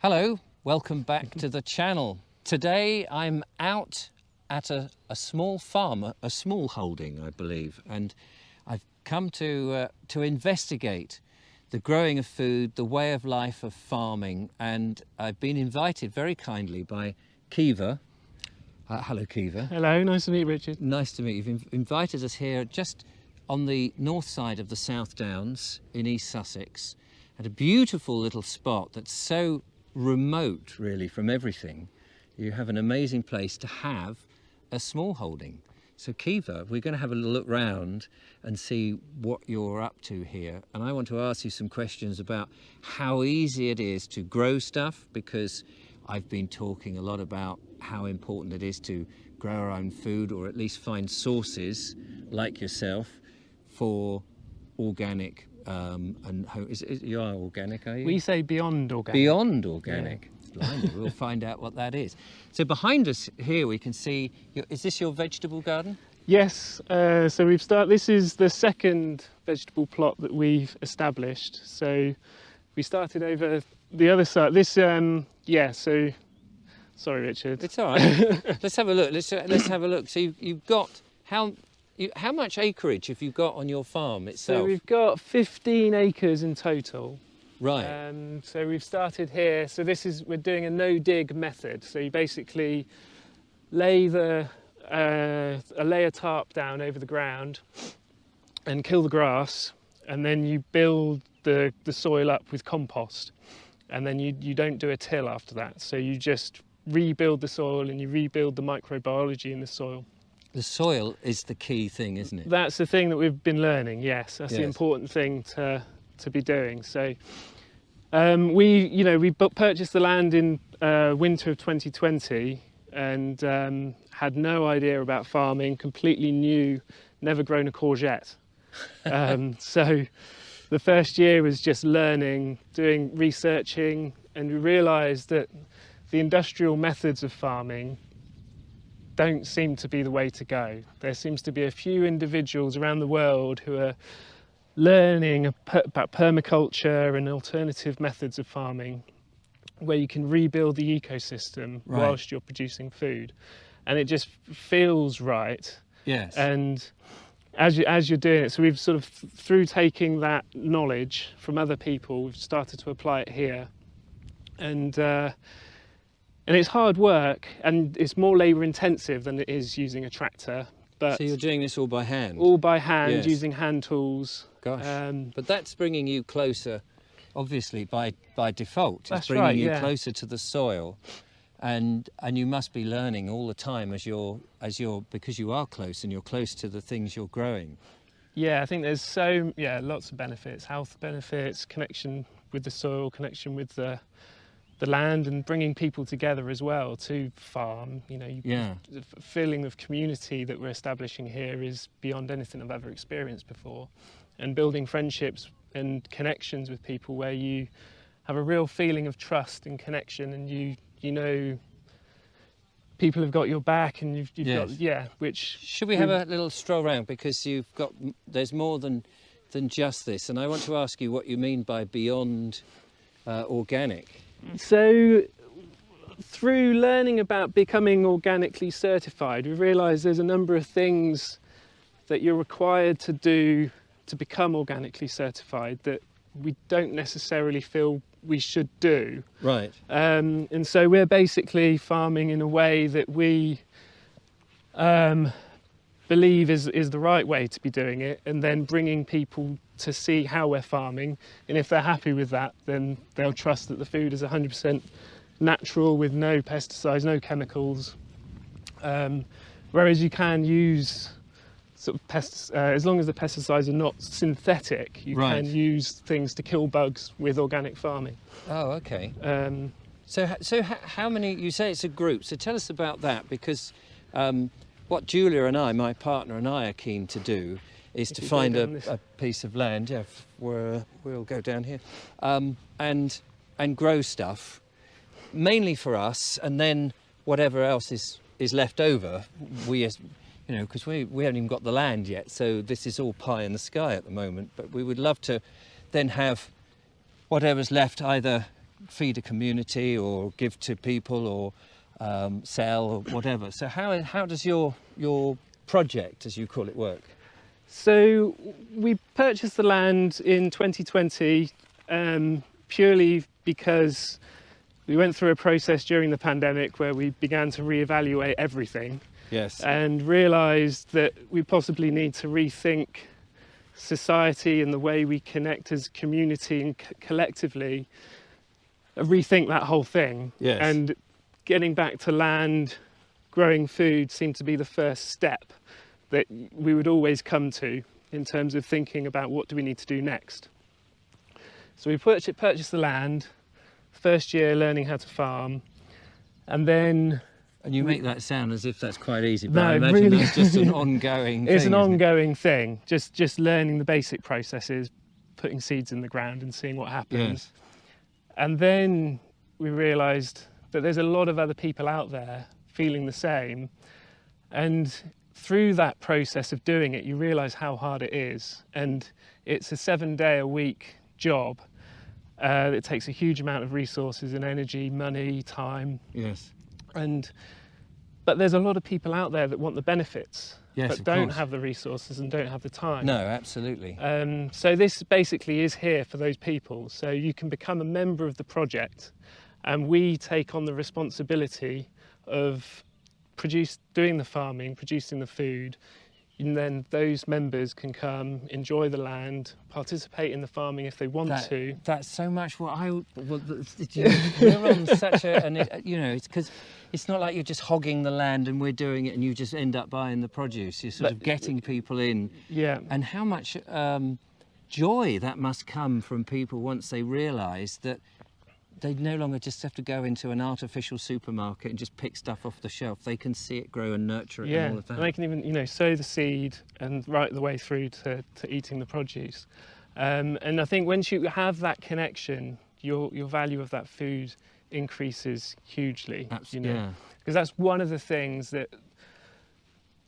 Hello, welcome back to the channel. Today I'm out at a small farm, a small holding I believe, and I've come to investigate the growing of food, the way of life of farming, and I've been invited very kindly by Keivor. Hello Keivor. Hello, nice to meet you, Richard. Nice to meet you. You've invited us here just on the north side of the South Downs in East Sussex at a beautiful little spot that's so remote really from everything. You have an amazing place to have a small holding. So Keivor, we're going to have a look round and see what you're up to here, and I want to ask you some questions about how easy it is to grow stuff, because I've been talking a lot about how important it is to grow our own food, or at least find sources like yourself for organic you are organic, are you? We say beyond organic. Beyond organic. Yeah. Blimey, we'll find out what that is. So behind us here we can see, is this your vegetable garden? Yes, so this is the second vegetable plot that we've established. So we started over the other side. Sorry Richard. It's all right. Let's have a look. Let's have a look. So you've got, how much acreage have you got on your farm itself? So we've got 15 acres in total. Right. So we've started here. So we're doing a no-dig method. So you basically lay a tarp down over the ground and kill the grass, and then you build the soil up with compost, and then you don't do a till after that. So you just rebuild the soil and you rebuild the microbiology in the soil. The soil is the key thing, isn't it? That's the thing that we've been learning. Yes, that's the important thing to be doing. So we purchased the land in winter of 2020 and had no idea about farming, completely new, never grown a courgette. So the first year was just learning, researching, and we realised that the industrial methods of farming don't seem to be the way to go. There seems to be a few individuals around the world who are learning about permaculture and alternative methods of farming where you can rebuild the ecosystem whilst you're producing food, and it just feels right. Yes. And as you're doing it, so we've sort of, through taking that knowledge from other people, we've started to apply it here, and it's hard work, and it's more labour intensive than it is using a tractor. But so you're doing this all by hand? All by hand, yes. Using hand tools. Gosh, but that's bringing you closer, obviously, by default. It's bringing you closer to the soil, and you must be learning all the time because you are close and you're close to the things you're growing. Yeah, I think there's lots of benefits, health benefits, connection with the soil, connection with the land, and bringing people together as well to farm. The feeling of community that we're establishing here is beyond anything I've ever experienced before, and building friendships and connections with people where you have a real feeling of trust and connection, and you know people have got your back, and you've got which should we have a little stroll around, because there's more than just this, and I want to ask you what you mean by beyond organic. So through learning about becoming organically certified, we realised there's a number of things that you're required to do to become organically certified that we don't necessarily feel we should do. Right. And so we're basically farming in a way that we believe is the right way to be doing it, and then bringing people to see how we're farming, and if they're happy with that, then they'll trust that the food is 100% natural with no pesticides, no chemicals. Whereas you can use sort of as long as the pesticides are not synthetic, you can use things to kill bugs with organic farming. Oh, okay. So how many? You say it's a group. So tell us about that, because what Julia and I, my partner and I, are keen to do is to find a piece of land. Yeah, we'll go down here, and grow stuff, mainly for us, and then whatever else is left over, because we haven't even got the land yet, so this is all pie in the sky at the moment. But we would love to then have whatever's left either feed a community or give to people or sell or whatever. So how does your project, as you call it, work? So we purchased the land in 2020 purely because we went through a process during the pandemic where we began to reevaluate everything. Yes. And realised that we possibly need to rethink society and the way we connect as a community and collectively, rethink that whole thing. Yes. And getting back to land, growing food seemed to be the first step that we would always come to in terms of thinking about what do we need to do next. So we purchased the land, first year learning how to farm, and then... And you make that sound as if that's quite easy, but No, I imagine really, that's just an ongoing thing. It's an ongoing thing, just learning the basic processes, putting seeds in the ground and seeing what happens. Yes. And then we realised that there's a lot of other people out there feeling the same. And through that process of doing it, you realise how hard it is. And it's a 7-day-a-week job. It takes a huge amount of resources and energy, money, time. Yes. But there's a lot of people out there that want the benefits, Yes, but of don't course. have the resources and don't have the time. No, absolutely. So this basically is here for those people. So you can become a member of the project, and we take on the responsibility of doing the farming, producing the food, and then those members can come, enjoy the land, participate in the farming if they want to. That's so much what we're on such it's because it's not like you're just hogging the land and we're doing it and you just end up buying the produce. You're sort of getting people in. Yeah. And how much joy that must come from people once they realise that they no longer just have to go into an artificial supermarket and just pick stuff off the shelf. They can see it grow and nurture it and all of that. And they can even, sow the seed and right the way through to eating the produce. And I think once you have that connection, your value of that food increases hugely. Absolutely. Because that's one of the things that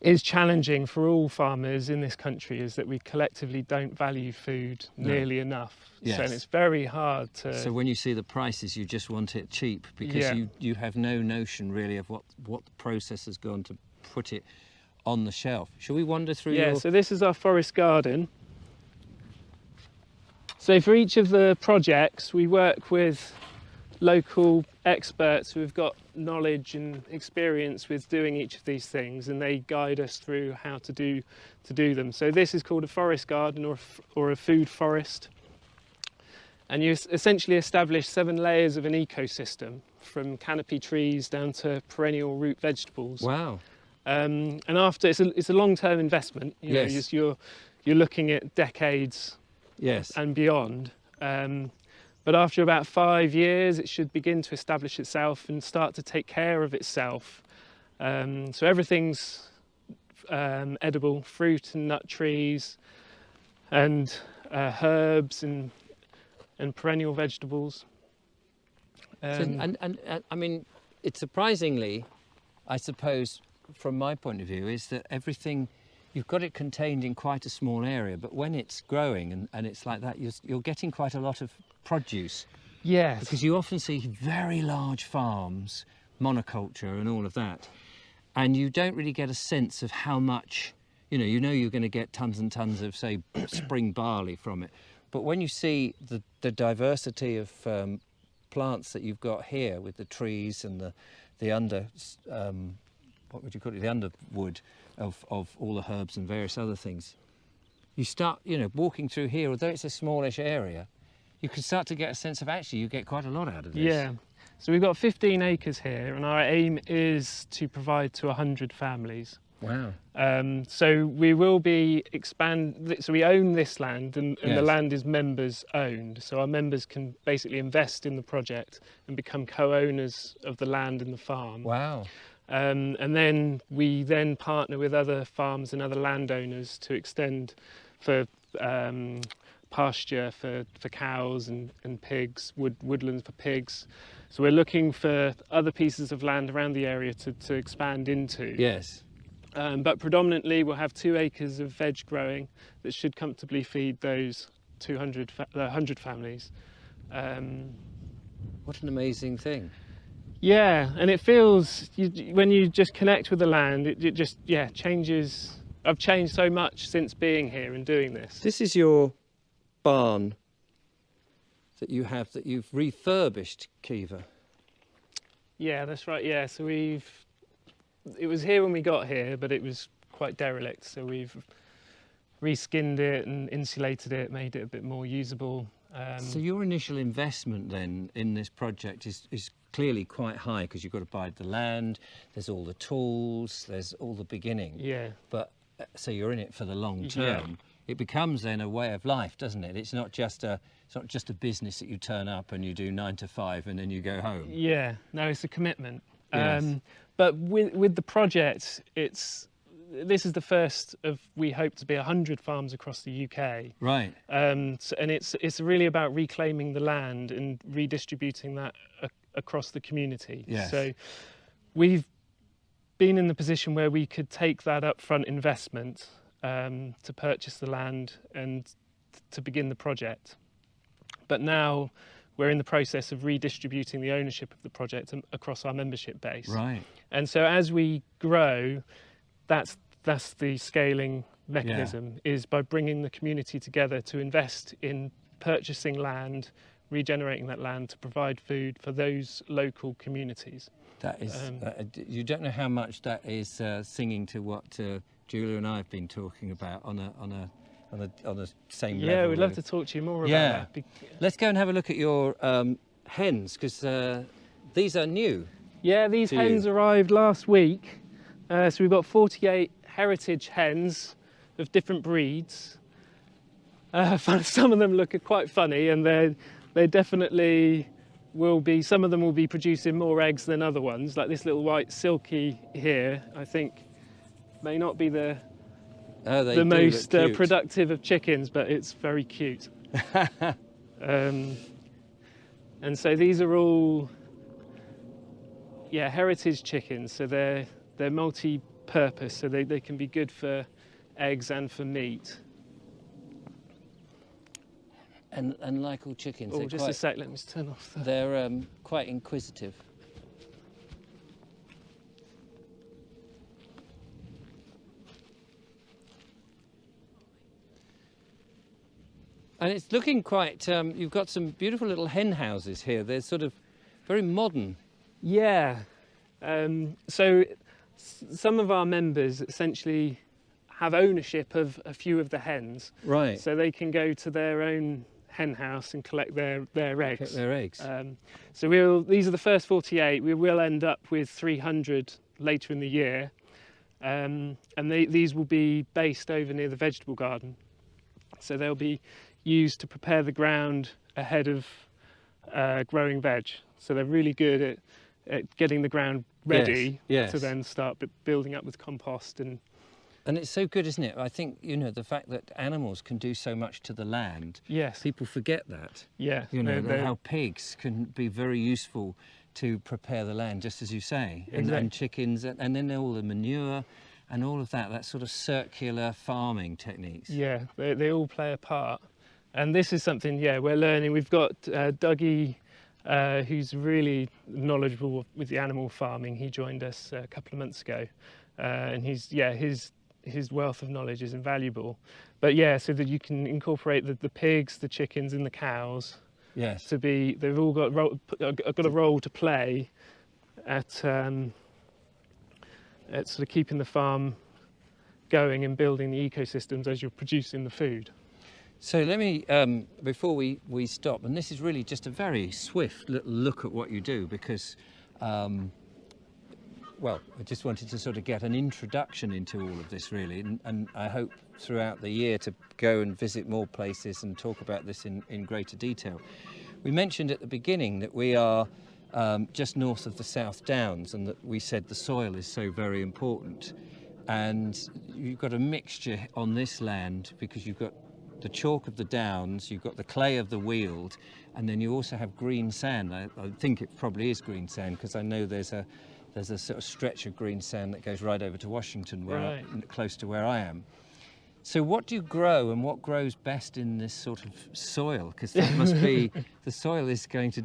is challenging for all farmers in this country, is that we collectively don't value food nearly enough. Yes. So, and it's very hard to... So when you see the prices, you just want it cheap because you have no notion really of what the process has gone to put it on the shelf. Shall we wander through your... So this is our forest garden. So for each of the projects, we work with local experts who have got knowledge and experience with doing each of these things, and they guide us through how to do them. So this is called a forest garden or a food forest, and you essentially establish 7 layers of an ecosystem, from canopy trees down to perennial root vegetables. Wow. And after it's a long-term investment. Yes. You're looking at decades. Yes. And beyond. But after about 5 years, it should begin to establish itself and start to take care of itself. So everything's edible, fruit and nut trees, and herbs and perennial vegetables. And I mean, it's surprisingly, I suppose, from my point of view, is that everything, you've got it contained in quite a small area, but when it's growing and it's like that, you're getting quite a lot of produce. Yes. Because you often see very large farms, monoculture and all of that, and you don't really get a sense of how much, you're going to get tons and tons of, say, spring barley from it. But when you see the diversity of plants that you've got here with the trees and the under, what would you call it, the underwood of all the herbs and various other things, you start, walking through here, although it's a smallish area, you can start to get a sense of actually you get quite a lot out of this. Yeah. So we've got 15 acres here, and our aim is to provide to 100 families. Wow. So we will be so we own this land, and Yes. the land is members owned. So our members can basically invest in the project and become co-owners of the land and the farm. Wow. And then we partner with other farms and other landowners to extend for pasture for cows and pigs, woodlands for pigs. So we're looking for other pieces of land around the area to expand into. Yes. But predominantly we'll have 2 acres of veg growing that should comfortably feed those 100 families. What an amazing thing. Yeah, and it feels, when you just connect with the land, it just, changes. I've changed so much since being here and doing this. This is your barn that you have, that you've refurbished, Keivor. Yeah, that's right. Yeah, so it was here when we got here, but it was quite derelict. So we've reskinned it and insulated it, made it a bit more usable. So your initial investment then in this project is clearly quite high, because you've got to buy the land, there's all the tools, there's all the beginning. Yeah. But so you're in it for the long term. Yeah. It becomes then a way of life, doesn't it? It's not just a business that you turn up and you do 9 to 5 and then you go home. Yeah, no, it's a commitment. Yes. But with the project, this is the first of, we hope to be 100 farms across the UK. Right. And it's really about reclaiming the land and redistributing that across the community. Yes. So we've been in the position where we could take that upfront investment to purchase the land and to begin the project. But now we're in the process of redistributing the ownership of the project across our membership base. Right. And so as we grow, that's the scaling mechanism, is by bringing the community together to invest in purchasing land, regenerating that land to provide food for those local communities. That is, you don't know how much that is singing to what Julia and I have been talking about on a same level. Yeah, we'd love really. to talk to you more Yeah. about that. Let's go and have a look at your hens, because these are new. Yeah, these to hens you. arrived last week. So we've got 48 heritage hens of different breeds. Some of them look quite funny, and they definitely will be, some of them will be producing more eggs than other ones. Like this little white silky here, I think may not be the most productive of chickens, but it's very cute. And so these are all, heritage chickens. So they're multi-purpose, so they can be good for eggs and for meat. And like all chickens, Oh, just a sec, let me just turn off the... They're quite inquisitive. And it's looking quite, you've got some beautiful little hen houses here. They're sort of very modern. Yeah. So some of our members essentially have ownership of a few of the hens. Right. So they can go to their own hen house and collect their eggs. Collect their eggs. So these are the first 48. We will end up with 300 later in the year. And these will be based over near the vegetable garden. So they'll be used to prepare the ground ahead of growing veg. So they're really good at getting the ground ready to then start building up with compost. And it's so good, isn't it? I think, the fact that animals can do so much to the land. Yes. People forget that. Yeah. How pigs can be very useful to prepare the land, just as you say. Exactly. And chickens, and then all the manure and all of that sort of circular farming techniques. Yeah, they all play a part. And this is something, we're learning. We've got Dougie, who's really knowledgeable with the animal farming. He joined us a couple of months ago. And his wealth of knowledge is invaluable. But so that you can incorporate the pigs, the chickens and the cows. Yes. They've all got a role to play at sort of keeping the farm going and building the ecosystems as you're producing the food. So let me, before we stop, and this is really just a very swift little look at what you do, because, I just wanted to sort of get an introduction into all of this, really, and I hope throughout the year to go and visit more places and talk about this in greater detail. We mentioned at the beginning that we are just north of the South Downs, and that we said the soil is so very important. And you've got a mixture on this land, because you've got the chalk of the downs, you've got the clay of the Weald, and then you also have green sand. I think it probably is green sand, because I know there's a sort of stretch of green sand that goes right over to Washington, close to where I am. So what do you grow, and what grows best in this sort of soil? Because that must be, the soil is going to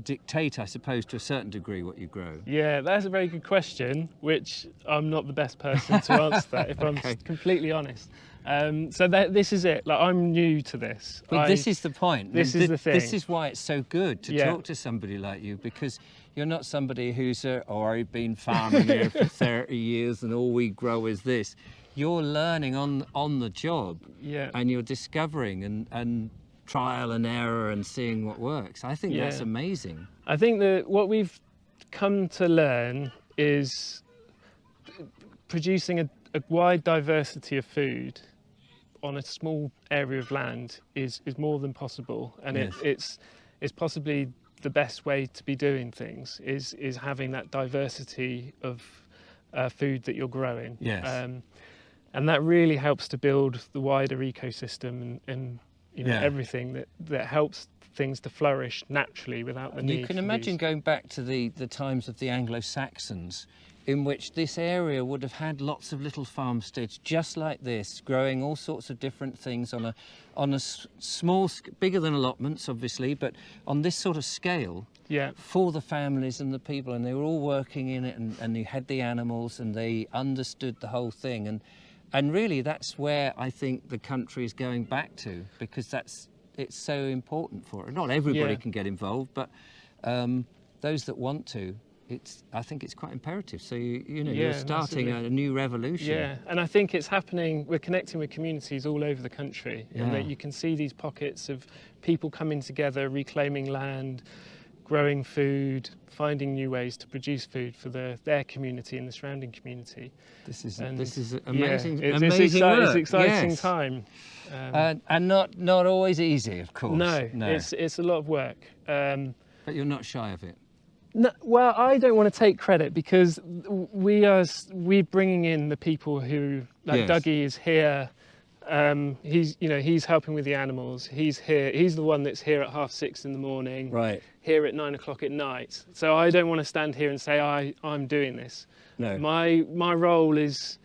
dictate, I suppose, to a certain degree what you grow? Yeah, that's a very good question, which I'm not the best person to answer that, if Okay. I'm completely honest. This is it. Like, I'm new to this. But this is the point. This is the thing. This is why it's so good to Yeah. talk to somebody like you, because you're not somebody who's I've been farming here for 30 years and all we grow is this. You're learning on the job, Yeah. and you're discovering and trial and error and seeing what works. I think that's Yeah. amazing. I think that what we've come to learn is producing a wide diversity of food on a small area of land is more than possible, and Yes. it's possibly the best way to be doing things is having that diversity of food that you're growing. Yes. And that really helps to build the wider ecosystem and you know, Yeah. everything that helps things to flourish naturally without the need. You can for imagine these. going back to the times of the Anglo-Saxons, in which this area would have had lots of little farmsteads just like this, growing all sorts of different things on a small, bigger than allotments obviously, but on this sort of scale. Yeah. For the families and the people, and they were all working in it, and you had the animals and they understood the whole thing, and really that's where I think the country is going back to, because it's so important for it. Not everybody Yeah. can get involved, but those that want to, I think it's quite imperative. So you're Yeah, starting massively. a new revolution. Yeah, and I think it's happening. We're connecting with communities all over the country, and Yeah. that you can see these pockets of people coming together, reclaiming land, growing food, finding new ways to produce food for their community and the surrounding community. This is And amazing. yeah, amazing it's work. exciting Yes. time. And not always easy, of course. No, it's a lot of work. But you're not shy of it. No, well, I don't want to take credit, because we're bringing in the people who, like Yes. Dougie is here. He's helping with the animals. He's here. He's the one that's here at 6:30 in the morning. Right. Here at 9 o'clock at night. So I don't want to stand here and say I'm doing this. No. My role is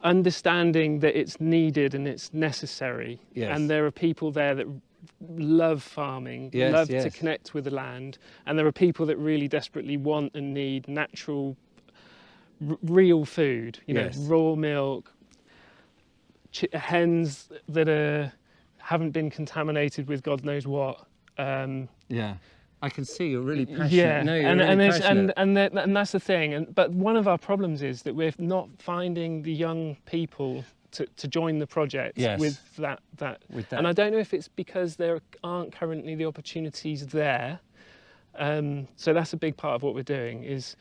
understanding that it's needed and it's necessary. Yes. And there are people there that love farming, Yes, love to yes. connect with the land, and there are people that really desperately want and need natural, real food. Yes. Raw milk, hens that haven't been contaminated with God knows what. Yeah. I can see you're really passionate. Yeah, No, you're and really it's, passionate. and that's the thing. But one of our problems is that we're not finding the young people to join the project. Yes. with that. With that. And I don't know if it's because there aren't currently the opportunities there. So that's a big part of what we're doing, is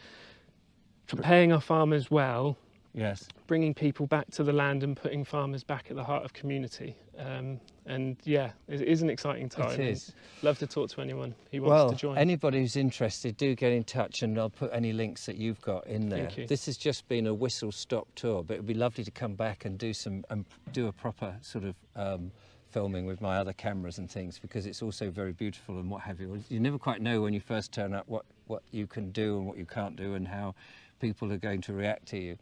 paying our farmers well, Yes. bringing people back to the land and putting farmers back at the heart of community. And yeah, it is an exciting time. It is. Love to talk to anyone who wants to join. Anybody who's interested, do get in touch, and I'll put any links that you've got in there. Thank you. This has just been a whistle-stop tour, but it would be lovely to come back and do a proper sort of filming with my other cameras and things, because it's also very beautiful and what have you. You never quite know when you first turn up what you can do and what you can't do, and how people are going to react to you.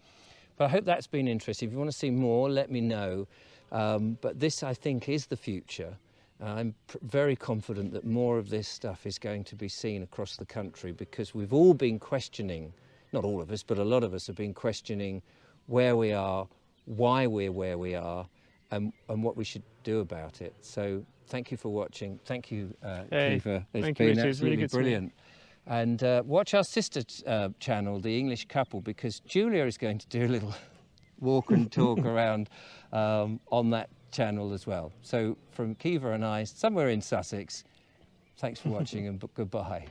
But I hope that's been interesting. If you want to see more, let me know. But this, I think, is the future. I'm very confident that more of this stuff is going to be seen across the country, because we've all been questioning, not all of us, but a lot of us have been questioning where we are, why we're where we are, and what we should do about it. So thank you for watching. Thank you, Keivor. It's thank you, been Richard. It's really absolutely good to meet you. brilliant. And watch our sister channel, The English Couple, because Julia is going to do a little walk and talk around on that channel as well. So from Keivor and I, somewhere in Sussex, thanks for watching and goodbye.